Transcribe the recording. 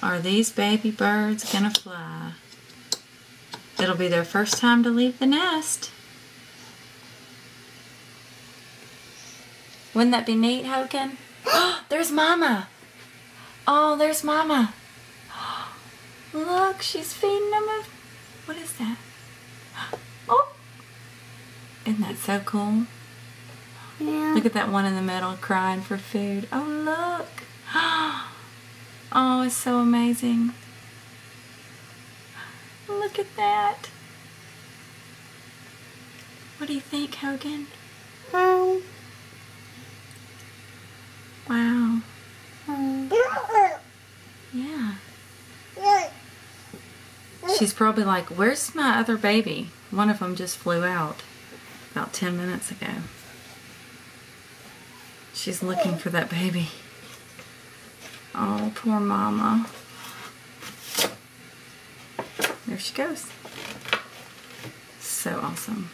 Are these baby birds gonna fly? It'll be their first time to leave the nest. Wouldn't that be neat, Hogan? There's Mama. Oh, there's Mama. Look, she's feeding them. What is that? Oh, isn't that so cool? Yeah. Look at that one in the middle crying for food. Oh, look. Oh, it's so amazing. Look at that. What do you think, Hogan? Wow. Yeah. She's probably like, where's my other baby? One of them just flew out about 10 minutes ago. She's looking for that baby. Oh, poor Mama. There she goes. So awesome.